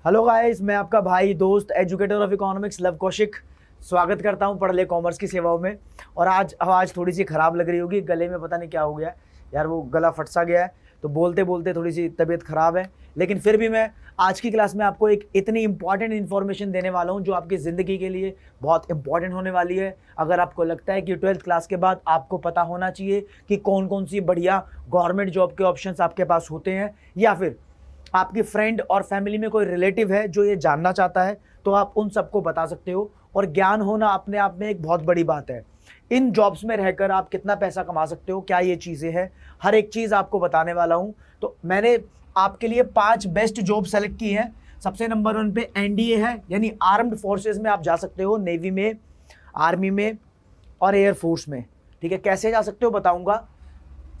Hello guys, मैं आपका भाई दोस्त educator of economics love Kaushik स्वागत करता हूं पढ़ ले कॉमर्स की सेवाओं में। और आज आवाज़ थोड़ी सी ख़राब लग रही होगी, गले में पता नहीं क्या हो गया यार, वो गला फट सा गया है तो बोलते बोलते थोड़ी सी तबीयत ख़राब है। लेकिन फिर भी मैं आज की क्लास में आपको एक इतनी इंपॉर्टेंट इन्फॉर्मेशन देने वाला हूं जो आपकी ज़िंदगी के लिए बहुत इंपॉर्टेंट होने वाली है। अगर आपको लगता है कि 12th क्लास के बाद आपको पता होना चाहिए कि कौन कौन सी बढ़िया गवर्नमेंट जॉब के ऑप्शंस आपके पास होते हैं, या फिर आपकी फ्रेंड और फैमिली में कोई रिलेटिव है जो ये जानना चाहता है, तो आप उन सबको बता सकते हो। और ज्ञान होना अपने आप में एक बहुत बड़ी बात है। इन जॉब्स में रहकर आप कितना पैसा कमा सकते हो, क्या ये चीज़ें हैं, हर एक चीज़ आपको बताने वाला हूँ। तो मैंने आपके लिए 5 बेस्ट जॉब सेलेक्ट की हैं। सबसे नंबर 1 पे एनडीए है, यानी आर्म्ड फोर्सेस में आप जा सकते हो, नेवी में, आर्मी में और एयरफोर्स में। ठीक है, कैसे जा सकते हो बताऊँगा।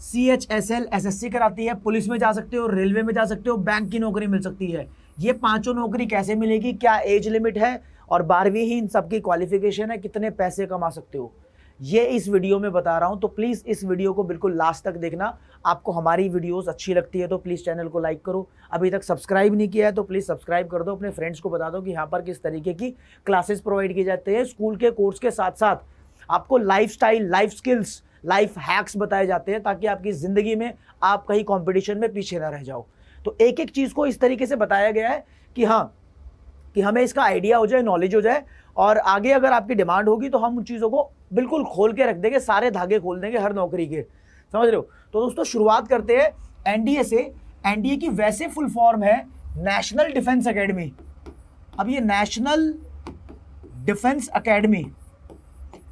CHSL SSC कराती है, पुलिस में जा सकते हो, रेलवे में जा सकते हो, बैंक की नौकरी मिल सकती है। ये पांचों नौकरी कैसे मिलेगी, क्या एज लिमिट है और 12वीं ही इन सबकी क्वालिफिकेशन है, कितने पैसे कमा सकते हो, ये इस वीडियो में बता रहा हूं। तो प्लीज़ इस वीडियो को बिल्कुल लास्ट तक देखना। आपको हमारी वीडियोस अच्छी लगती है तो प्लीज़ चैनल को लाइक करो। अभी तक सब्सक्राइब नहीं किया है तो प्लीज़ सब्सक्राइब कर दो। अपने फ्रेंड्स को बता दो कि यहाँ पर किस तरीके की क्लासेस प्रोवाइड की जाती है। स्कूल के कोर्स के साथ साथ आपको life style, life skills, life hacks बताए जाते हैं ताकि आपकी ज़िंदगी में आप कहीं कंपटीशन में पीछे ना रह जाओ। तो एक एक चीज़ को इस तरीके से बताया गया है कि हाँ, कि हमें इसका आइडिया हो जाए, नॉलेज हो जाए, और आगे अगर आपकी डिमांड होगी तो हम उन चीज़ों को बिल्कुल खोल के रख देंगे, सारे धागे खोल देंगे हर नौकरी के। समझ रहे हो। तो दोस्तों शुरुआत करते हैं एनडीए से। एनडीए की वैसे फुल फॉर्म है नेशनल डिफेंस एकेडमी। अब ये नेशनल डिफेंस एकेडमी,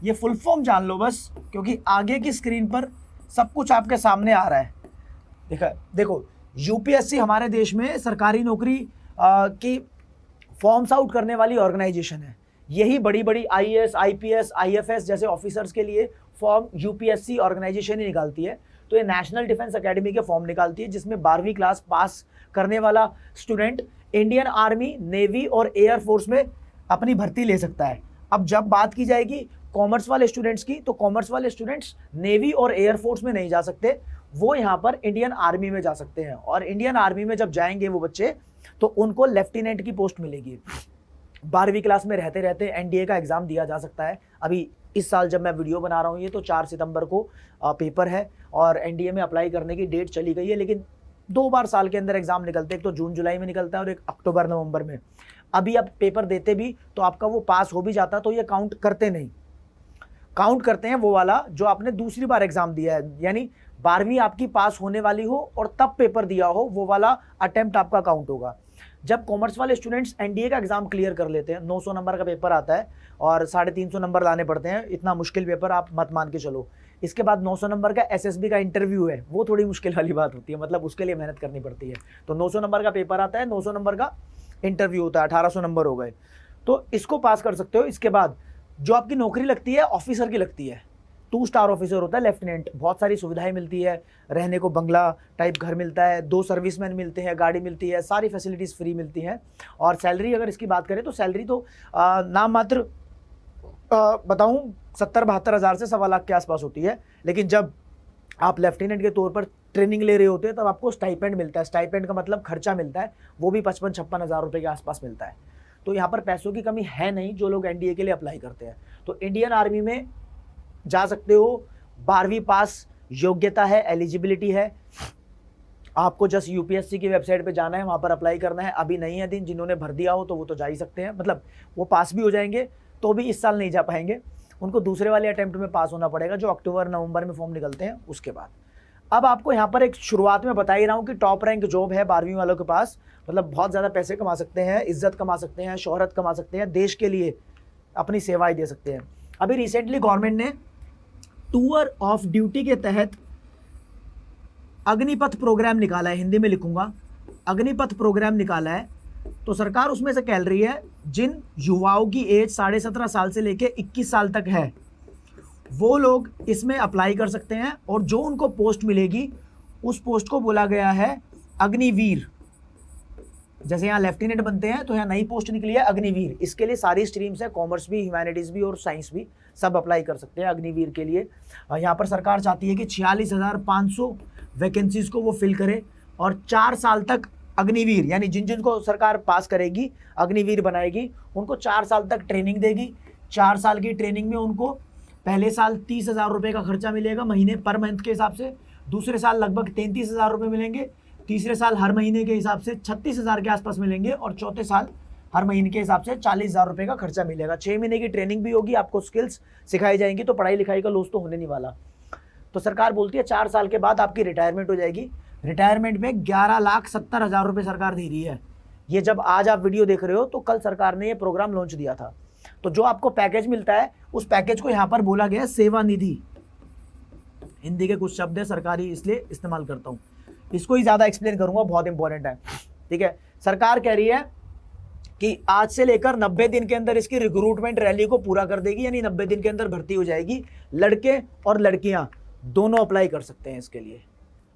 ये फुल फॉर्म जान लो बस, क्योंकि आगे की स्क्रीन पर सब कुछ आपके सामने आ रहा है। देखो यूपीएससी हमारे देश में सरकारी नौकरी की फॉर्म्स आउट करने वाली ऑर्गेनाइजेशन है। यही बड़ी बड़ी आईएएस, आईपीएस, आईएफएस जैसे ऑफिसर्स के लिए फॉर्म यूपीएससी ऑर्गेनाइजेशन ही निकालती है। तो ये नेशनल डिफेंस एकेडमी के फॉर्म निकालती है, जिसमें 12वीं क्लास पास करने वाला स्टूडेंट इंडियन आर्मी, नेवी और एयरफोर्स में अपनी भर्ती ले सकता है। अब जब बात की जाएगी कॉमर्स वाले स्टूडेंट्स की, तो कॉमर्स वाले स्टूडेंट्स नेवी और एयरफोर्स में नहीं जा सकते, वो यहाँ पर इंडियन आर्मी में जा सकते हैं। और इंडियन आर्मी में जब जाएंगे वो बच्चे, तो उनको लेफ्टिनेंट की पोस्ट मिलेगी। 12वीं क्लास में रहते रहते एनडीए का एग्ज़ाम दिया जा सकता है। अभी इस साल जब मैं वीडियो बना रहा हूँ ये तो 4 सितंबर को पेपर है और एनडीए में अप्लाई करने की डेट चली गई है। लेकिन 2 बार साल के अंदर एग्ज़ाम निकलते हैं, एक तो जून जुलाई में निकलता है और एक अक्टूबर नवंबर में। अभी आप पेपर देते भी तो आपका वो पास हो भी जाता तो ये काउंट करते नहीं, काउंट करते हैं वो वाला जो आपने दूसरी बार एग्जाम दिया है, यानी 12वीं आपकी पास होने वाली हो और तब पेपर दिया हो, वो वाला अटेम्प्ट आपका काउंट होगा। जब कॉमर्स वाले स्टूडेंट्स एनडीए का एग्जाम क्लियर कर लेते हैं, 900 नंबर का पेपर आता है और 350 नंबर लाने पड़ते हैं। इतना मुश्किल पेपर आप मत मान के चलो। इसके बाद 900 नंबर का एसएसबी का इंटरव्यू है, वो थोड़ी मुश्किल वाली बात होती है, मतलब उसके लिए मेहनत करनी पड़ती है। तो 900 नंबर का पेपर आता है, 900 नंबर का इंटरव्यू होता है, 1800 नंबर हो गए, तो इसको पास कर सकते हो। इसके बाद जो आपकी नौकरी लगती है ऑफिसर की लगती है, 2 स्टार ऑफिसर होता है लेफ्टिनेंट। बहुत सारी सुविधाएं मिलती है, रहने को बंगला टाइप घर मिलता है, 2 सर्विसमैन मिलते हैं, गाड़ी मिलती है, सारी फैसिलिटीज़ फ्री मिलती हैं। और सैलरी अगर इसकी बात करें तो सैलरी तो नाम मात्र बताऊं 70-72 हज़ार से 1.25 लाख के आसपास होती है। लेकिन जब आप लेफ्टिनेंट के तौर पर ट्रेनिंग ले रहे होते हैं तब आपको स्टाइपेंड मिलता है। स्टाइपेंड का मतलब खर्चा मिलता है, वो भी 55-56 हज़ार रुपये के आसपास मिलता है। तो यहाँ पर पैसों की कमी है नहीं जो लोग एनडीए के लिए अप्लाई करते हैं। तो इंडियन आर्मी में जा सकते हो, 12वीं पास योग्यता है, एलिजिबिलिटी है। आपको जस्ट यूपीएससी की वेबसाइट पे जाना है, वहाँ पर अप्लाई करना है। अभी नहीं है दिन, जिन्होंने भर दिया हो तो वो तो जा ही सकते हैं, मतलब वो पास भी हो जाएंगे तो भी इस साल नहीं जा पाएंगे, उनको दूसरे वाले अटेम्प्ट में पास होना पड़ेगा जो अक्टूबर नवंबर में फॉर्म निकलते हैं उसके बाद। अब आपको यहाँ पर एक शुरुआत में बता ही रहा हूँ कि टॉप रैंक जॉब है 12वीं वालों के पास, मतलब बहुत ज़्यादा पैसे कमा सकते हैं, इज्जत कमा सकते हैं, शोहरत कमा सकते हैं, देश के लिए अपनी सेवाएं दे सकते हैं। अभी रिसेंटली गवर्नमेंट ने टूर ऑफ ड्यूटी के तहत अग्निपथ प्रोग्राम निकाला है, हिंदी में लिखूंगा, अग्निपथ प्रोग्राम निकाला है। तो सरकार उसमें से कह रही है जिन युवाओं की एज 17.5 साल से लेकर 21 साल तक है वो लोग इसमें अप्लाई कर सकते हैं, और जो उनको पोस्ट मिलेगी उस पोस्ट को बोला गया है अग्निवीर। जैसे यहाँ लेफ्टिनेंट बनते हैं तो यहाँ नई पोस्ट निकली है अग्निवीर। इसके लिए सारी स्ट्रीम्स है, कॉमर्स भी, ह्यूमैनिटीज़ भी और साइंस भी, सब अप्लाई कर सकते हैं अग्निवीर के लिए। यहाँ पर सरकार चाहती है कि 46,500 वैकेंसीज़ को वो फिल करे और 4 साल तक अग्निवीर यानी जिनको सरकार पास करेगी, अग्निवीर बनाएगी, उनको 4 साल तक ट्रेनिंग देगी। 4 साल की ट्रेनिंग में उनको पहले साल 30,000 रुपये का खर्चा मिलेगा महीने पर मंथ के हिसाब से, दूसरे साल लगभग 33,000 रुपये मिलेंगे, तीसरे साल हर महीने के हिसाब से 36,000 के आसपास मिलेंगे, और चौथे साल हर महीने के हिसाब से 40,000 रुपये का खर्चा मिलेगा। 6 महीने की ट्रेनिंग भी होगी, आपको स्किल्स सिखाई जाएंगी, तो पढ़ाई लिखाई का लॉस तो होने नहीं वाला। तो सरकार बोलती है 4 साल के बाद आपकी रिटायरमेंट हो जाएगी। रिटायरमेंट में 11,70,000 रुपये सरकार दे रही है। ये जब आज आप वीडियो देख रहे हो तो कल सरकार ने ये प्रोग्राम लॉन्च दिया था। तो जो आपको पैकेज मिलता है उस पैकेज को यहाँ पर बोला गया है सेवा निधि। हिंदी के कुछ शब्द है सरकारी, इसलिए इस्तेमाल करता हूँ, इसको ही ज़्यादा एक्सप्लेन करूँगा, बहुत इंपॉर्टेंट है। ठीक है, सरकार कह रही है कि आज से लेकर 90 दिन के अंदर इसकी रिक्रूटमेंट रैली को पूरा कर देगी, यानी 90 दिन के अंदर भर्ती हो जाएगी। लड़के और लड़कियां दोनों अप्लाई कर सकते हैं इसके लिए,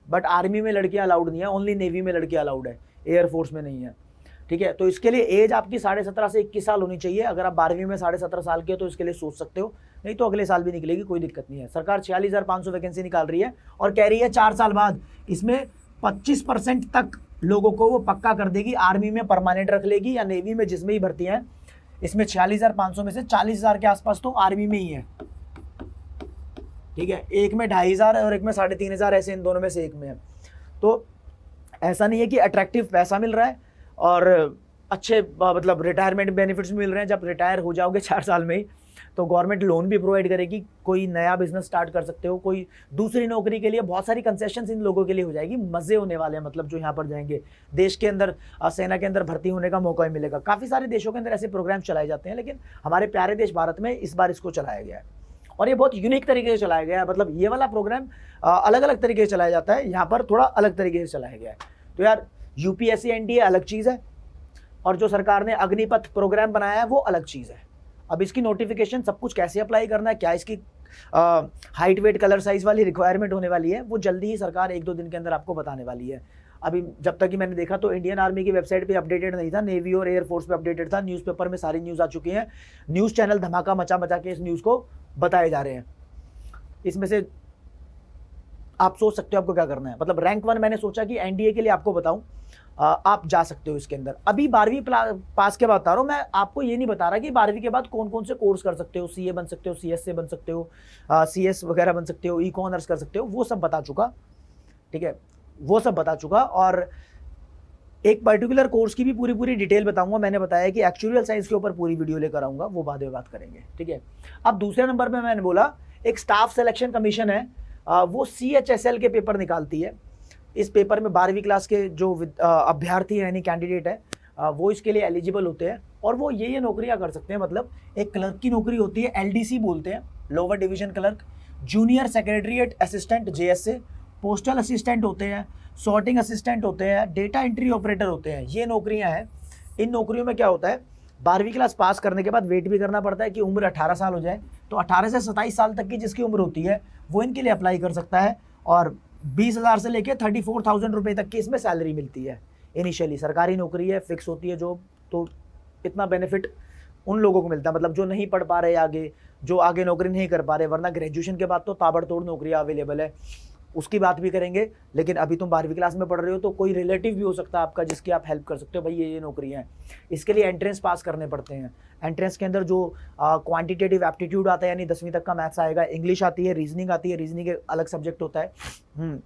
बट आर्मी में लड़कियां अलाउड नहीं है, ओनली नेवी में लड़कियां अलाउड है, एयरफोर्स में नहीं है। ठीक है, तो इसके लिए एज आपकी 17.5 से 21 साल होनी चाहिए। अगर आप 12वीं में 17.5 साल के हो तो इसके लिए सोच सकते हो, नहीं तो अगले साल भी निकलेगी, कोई दिक्कत नहीं है। सरकार 46,500 वैकेंसी निकाल रही है और कह रही है 4 साल बाद इसमें 25% तक लोगों को वो पक्का कर देगी, आर्मी में परमानेंट रख लेगी या नेवी में, जिसमें ही भर्ती हैं। इसमें 46,500 में से 40,000 के आसपास तो आर्मी में ही है। ठीक है, एक में 2,500 और एक में 3,500, ऐसे इन दोनों में से एक में है। तो ऐसा नहीं है कि अट्रैक्टिव पैसा मिल रहा है और अच्छे मतलब रिटायरमेंट बेनिफिट्स मिल रहे हैं। जब रिटायर हो जाओगे 4 साल में ही, तो गवर्नमेंट लोन भी प्रोवाइड करेगी, कोई नया बिजनेस स्टार्ट कर सकते हो, कोई दूसरी नौकरी के लिए बहुत सारी कंसेशंस इन लोगों के लिए हो जाएगी। मज़े होने वाले हैं, मतलब जो यहाँ पर जाएंगे, देश के अंदर सेना के अंदर भर्ती होने का मौका ही मिलेगा। काफ़ी सारे देशों के अंदर ऐसे प्रोग्राम चलाए जाते हैं, लेकिन हमारे प्यारे देश भारत में इस बार इसको चलाया गया है और ये बहुत यूनिक तरीके से चलाया गया है। मतलब ये वाला प्रोग्राम अलग अलग तरीके से चलाया जाता है, यहाँ पर थोड़ा अलग तरीके से चलाया गया है। तो यार यूपीएससी एनडीए अलग चीज़ है और जो सरकार ने अग्निपथ प्रोग्राम बनाया है वो अलग चीज़ है। अब इसकी नोटिफिकेशन, सब कुछ कैसे अप्लाई करना है, क्या इसकी हाइट वेट कलर साइज वाली रिक्वायरमेंट होने वाली है, वो जल्दी ही सरकार 1-2 दिन के अंदर आपको बताने वाली है। अभी जब तक कि मैंने देखा तो इंडियन आर्मी की वेबसाइट पे अपडेटेड नहीं था, नेवी और एयरफोर्स पे अपडेटेड था। न्यूज़पेपर में सारी न्यूज़ आ चुकी हैं, न्यूज़ चैनल धमाका मचा मचा के इस न्यूज़ को बताए जा रहे हैं। इसमें से आप सोच सकते हो आपको क्या करना है। मतलब रैंक 1 मैंने सोचा कि एनडीए के लिए आपको बताऊं, आप जा सकते हो इसके अंदर। अभी 12वीं पास के बाद बता रहा हूँ मैं, आपको ये नहीं बता रहा कि 12वीं के बाद कौन कौन से कोर्स कर सकते हो। सीए बन सकते हो, सीएस से बन सकते हो, सीएस वगैरह बन सकते हो, इको ऑनर्स कर सकते हो, वो सब बता चुका। ठीक है, वो सब बता चुका। और एक पर्टिकुलर कोर्स की भी पूरी डिटेल बताऊंगा। मैंने बताया कि एक्चुअल साइंस के ऊपर पूरी वीडियो लेकर आऊंगा, वो बाद में बात करेंगे। ठीक है, अब दूसरे नंबर पे मैंने बोला एक स्टाफ सिलेक्शन कमीशन है, वो CHSL के पेपर निकालती है। इस पेपर में 12वीं क्लास के जो अभ्यर्थी है यानी कैंडिडेट है, वो इसके लिए एलिजिबल होते हैं और वो ये नौकरियां कर सकते हैं। मतलब एक क्लर्क की नौकरी होती है, LDC बोलते हैं, lower division clerk, junior secretariat assistant JS, postal assistant होते हैं, सॉर्टिंग असिस्टेंट होते हैं, डेटा एंट्री ऑपरेटर होते हैं। ये नौकरियां हैं। इन नौकरियों में क्या होता है, 12वीं क्लास पास करने के बाद वेट भी करना पड़ता है कि उम्र 18 साल हो जाए। तो 18 से 27 साल तक की जिसकी उम्र होती है वो इनके लिए अप्लाई कर सकता है और 20,000 से लेकर 34,000 रुपये तक की इसमें सैलरी मिलती है। इनिशियली सरकारी नौकरी है, फिक्स होती है जॉब, तो इतना बेनिफिट उन लोगों को मिलता है, मतलब जो नहीं पढ़ पा रहे आगे, जो आगे नौकरी नहीं कर पा रहे, वरना ग्रेजुएशन के बाद तो ताबड़तोड़ नौकरियाँ अवेलेबल है, उसकी बात भी करेंगे। लेकिन अभी तुम 12वीं क्लास में पढ़ रहे हो तो कोई रिलेटिव भी हो सकता है आपका जिसकी आप हेल्प कर सकते हो, भाई ये नौकरियाँ हैं। इसके लिए एंट्रेंस पास करने पड़ते हैं। एंट्रेंस के अंदर जो क्वांटिटेटिव एप्टीट्यूड आता है, यानी 10वीं तक का मैथ्स आएगा, इंग्लिश आती है, रीजनिंग आती है, रीजनिंग एक अलग सब्जेक्ट होता है,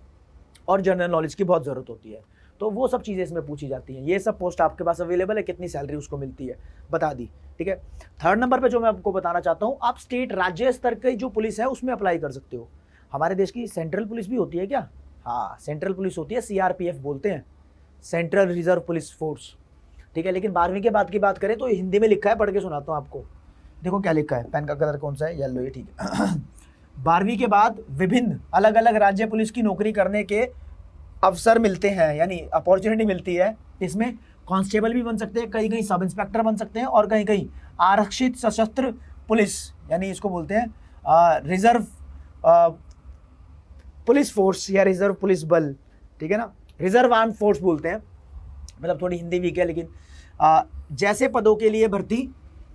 और जनरल नॉलेज की बहुत ज़रूरत होती है। तो वो सब चीज़ें इसमें पूछी जाती हैं। ये सब पोस्ट आपके पास अवेलेबल है, कितनी सैलरी उसको मिलती है बता दी। ठीक है, 3rd नंबर पे जो मैं आपको बताना चाहता हूँ, आप स्टेट राज्य स्तर की जो पुलिस है उसमें अप्लाई कर सकते हो। हमारे देश की सेंट्रल पुलिस भी होती है क्या? हाँ, सेंट्रल पुलिस होती है, CRPF बोलते हैं, सेंट्रल रिजर्व पुलिस फोर्स। ठीक है, लेकिन 12वीं के बाद की बात करें तो हिंदी में लिखा है, पढ़ के सुनाता हूँ आपको। देखो क्या लिखा है, पेन का कलर कौन सा है, येलो है। ठीक है 12वीं के बाद विभिन्न अलग अलग राज्य पुलिस की नौकरी करने के अवसर मिलते हैं, यानी अपॉर्चुनिटी मिलती है। इसमें कांस्टेबल भी बन सकते हैं, कहीं कहीं सब इंस्पेक्टर बन सकते हैं, और कहीं कहीं आरक्षित सशस्त्र पुलिस, यानी इसको बोलते हैं रिजर्व पुलिस फोर्स या रिजर्व पुलिस बल। ठीक है ना, रिजर्व आर्म फोर्स बोलते हैं। मतलब थोड़ी हिंदी वीक है, लेकिन जैसे पदों के लिए भर्ती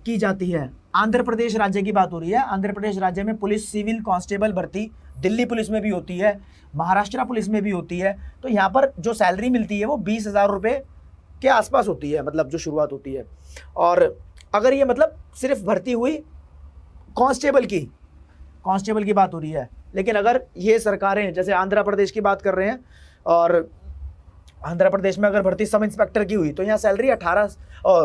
की जाती है आंध्र प्रदेश राज्य की बात हो रही है। आंध्र प्रदेश राज्य में पुलिस सिविल कांस्टेबल भर्ती दिल्ली पुलिस में भी होती है, महाराष्ट्र पुलिस में भी होती है। तो यहाँ पर जो सैलरी मिलती है वो 20,000 रुपये के आसपास होती है, मतलब जो शुरुआत होती है। और अगर ये मतलब सिर्फ भर्ती हुई कांस्टेबल की बात हो रही है, लेकिन अगर ये सरकारें जैसे आंध्र प्रदेश की बात कर रहे हैं, और आंध्र प्रदेश में अगर भर्ती सब इंस्पेक्टर की हुई तो यहाँ सैलरी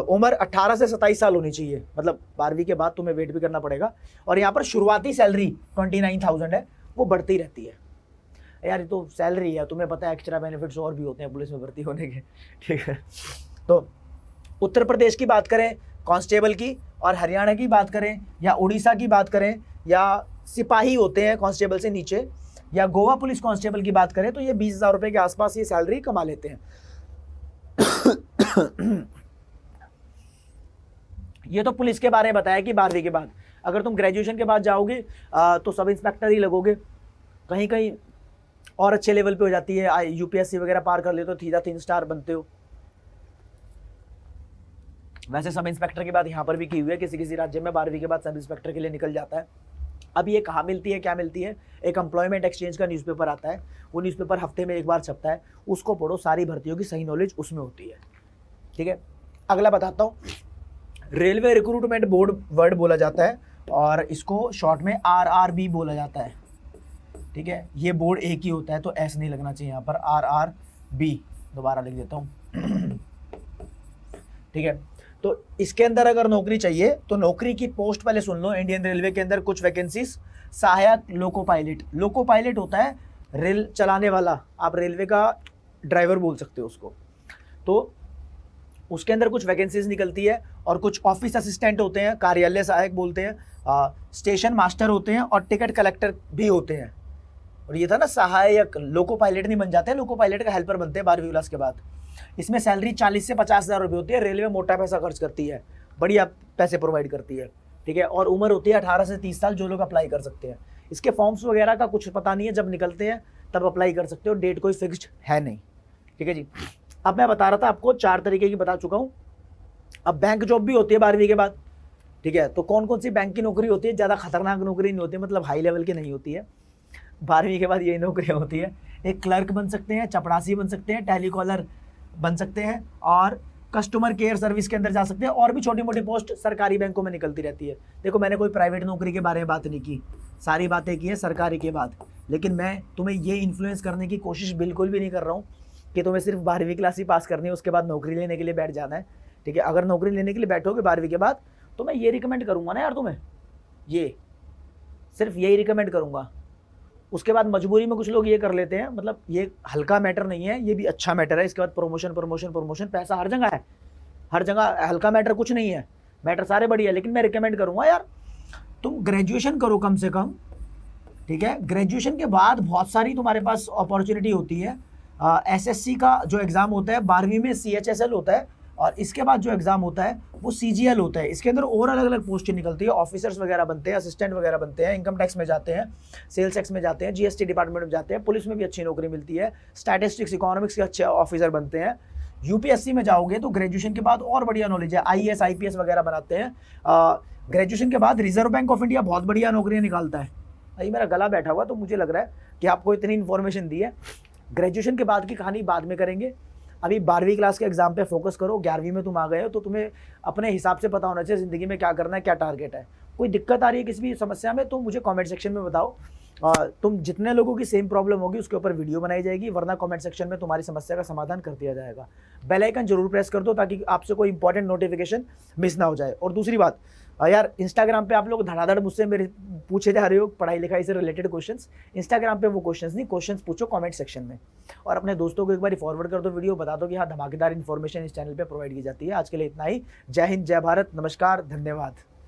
उम्र 18 से 27 साल होनी चाहिए, मतलब 12वीं के बाद तुम्हें वेट भी करना पड़ेगा। और यहाँ पर शुरुआती सैलरी 29,000 है, वो बढ़ती रहती है। यार ये तो सैलरी है, तुम्हें पता है एक्स्ट्रा बेनिफिट्स और भी होते हैं पुलिस में भर्ती होने के, ठीक है। तो उत्तर प्रदेश की बात करें कांस्टेबल की, और हरियाणा की बात करें, या उड़ीसा की बात करें, या सिपाही होते हैं कांस्टेबल से नीचे, या गोवा पुलिस कांस्टेबल की बात करें, तो ये 20,000 रुपये के आसपास ये सैलरी कमा लेते हैं। ये तो पुलिस के बारे में बताया कि 12वीं के बाद। अगर तुम ग्रेजुएशन के बाद जाओगे तो सब इंस्पेक्टर ही लगोगे, कहीं कहीं और अच्छे लेवल पे हो जाती है, यूपीएससी वगैरह पार कर लेते हो, सीधा 3 स्टार बनते हो। वैसे सब इंस्पेक्टर की बात यहाँ पर भी की हुई है, किसी किसी राज्य में 12वीं के बाद सब इंस्पेक्टर के लिए निकल जाता है। अब ये कहाँ मिलती है, क्या मिलती है? एक एम्प्लॉयमेंट एक्सचेंज का न्यूज़पेपर आता है, वो न्यूज़पेपर हफ्ते में एक बार छपता है, उसको पढ़ो, सारी भर्तियों की सही नॉलेज उसमें होती है, ठीक है। अगला बताता हूँ, रेलवे रिक्रूटमेंट बोर्ड वर्ड बोला जाता है, और इसको शॉर्ट में RRB बोला जाता है, ठीक है। ये बोर्ड एक ही होता है, तो ऐसे नहीं लगना चाहिए यहाँ पर, RRB दोबारा लिख देता हूँ, ठीक है। तो इसके अंदर अगर नौकरी चाहिए तो नौकरी की पोस्ट पहले सुन लो। इंडियन रेलवे के अंदर कुछ वैकेंसीज, सहायक लोको पायलट होता है रेल चलाने वाला, आप रेलवे का ड्राइवर बोल सकते हो उसको। तो उसके अंदर कुछ वैकेंसीज निकलती है, और कुछ ऑफिस असिस्टेंट होते हैं, कार्यालय सहायक बोलते हैं, स्टेशन मास्टर होते हैं, और टिकट कलेक्टर भी होते हैं। और ये था ना सहायक, लोको पायलट नहीं बन जाते हैं, लोको पायलट का हेल्पर बनते हैं 12वीं क्लास के बाद। इसमें सैलरी 40 से 50,000 रुपये होती है। रेलवे मोटा पैसा खर्च करती है, बढ़िया पैसे प्रोवाइड करती है, ठीक है। और उम्र होती है 18 से 30 साल, जो लोग अप्लाई कर सकते हैं। इसके फॉर्म्स वगैरह का कुछ पता नहीं है, जब निकलते हैं तब अप्लाई कर सकते हो, डेट कोई फिक्स्ड है नहीं, ठीक है जी। अब मैं बता रहा था आपको 4 तरीके की बता चुका हूँ। अब बैंक जॉब भी होती है 12वीं के बाद, ठीक है। तो कौन कौन सी बैंक की नौकरी होती है? ज़्यादा खतरनाक नौकरी नहीं होती, मतलब हाई लेवल की नहीं होती है। 12वीं के बाद यही नौकरियाँ होती है। एक क्लर्क बन सकते हैं, चपरासी बन सकते हैं, टेलीकॉलर बन सकते हैं, और कस्टमर केयर सर्विस के अंदर जा सकते हैं, और भी छोटी मोटी पोस्ट सरकारी बैंकों में निकलती रहती है। देखो मैंने कोई प्राइवेट नौकरी के बारे में बात नहीं की, सारी बातें की है सरकारी के बाद। लेकिन मैं तुम्हें ये इन्फ्लुएंस करने की कोशिश बिल्कुल भी नहीं कर रहा हूँ कि तुम्हें सिर्फ 12वीं क्लास ही पास करनी है, उसके बाद नौकरी लेने के लिए बैठ जाना है, ठीक है। अगर नौकरी लेने के लिए बैठोगे 12वीं के बाद, तो मैं ये रिकमेंड करूँगा ना यार तुम्हें, ये सिर्फ यही रिकमेंड करूँगा। उसके बाद मजबूरी में कुछ लोग ये कर लेते हैं, मतलब ये हल्का मैटर नहीं है, ये भी अच्छा मैटर है। इसके बाद प्रमोशन, पैसा हर जगह है, हर जगह हल्का मैटर कुछ नहीं है, मैटर सारे बढ़िया। लेकिन मैं रिकमेंड करूँगा यार तुम ग्रेजुएशन करो कम से कम, ठीक है। ग्रेजुएशन के बाद बहुत सारी तुम्हारे पास अपॉर्चुनिटी होती है। SSC का जो एग्ज़ाम होता है 12वीं में CHSL होता है, और इसके बाद जो एग्ज़ाम होता है वो CGL होता है। इसके अंदर और अलग अलग पोस्टें निकलती है, ऑफिसर्स वगैरह बनते हैं, असिस्टेंट वगैरह बनते हैं, इनकम टैक्स में जाते हैं, सेल्स टैक्स में जाते हैं, GST डिपार्टमेंट में जाते हैं, पुलिस में भी अच्छी नौकरी मिलती है, स्टैटिस्टिक्स इकोनॉमिक्स के अच्छे ऑफिसर बनते हैं। UPSC में जाओगे तो ग्रेजुएशन के बाद और बढ़िया नॉलेज है, IAS IPS वगैरह बनाते हैं। ग्रेजुएशन के बाद रिजर्व बैंक ऑफ इंडिया बहुत बढ़िया नौकरियाँ निकालता है। भाई मेरा गला बैठा हुआ तो मुझे लग रहा है कि आपको इतनी इन्फॉर्मेशन दी है। ग्रेजुएशन के बाद की कहानी बाद में करेंगे, अभी 12वीं क्लास के एग्जाम पे फोकस करो। 11वीं में तुम आ गए हो तो तुम्हें अपने हिसाब से पता होना चाहिए ज़िंदगी में क्या करना है, क्या टारगेट है। कोई दिक्कत आ रही है किसी भी समस्या में तो मुझे कमेंट सेक्शन में बताओ। तुम जितने लोगों की सेम प्रॉब्लम होगी उसके ऊपर वीडियो बनाई जाएगी, वरना कमेंट सेक्शन में तुम्हारी समस्या का समाधान कर दिया जाएगा। बेल आइकन जरूर प्रेस कर दो ताकि आपसे कोई इंपॉर्टेंट नोटिफिकेशन मिस ना हो जाए। और दूसरी बात यार, इंस्टाग्राम पे आप लोग धड़ाधड़ मुझसे मेरे पूछे जा रहे हो पढ़ाई लिखाई से रिलेटेड क्वेश्चंस। इंस्टाग्राम पे वो क्वेश्चंस नहीं, क्वेश्चंस पूछो कमेंट सेक्शन में, और अपने दोस्तों को एक बार फॉरवर्ड कर दो वीडियो, बता दो कि हाँ धमाकेदार इन्फॉर्मेशन इस चैनल पे प्रोवाइड की जाती है। आज के लिए इतना ही। जय हिंद, जय भारत, नमस्कार, धन्यवाद।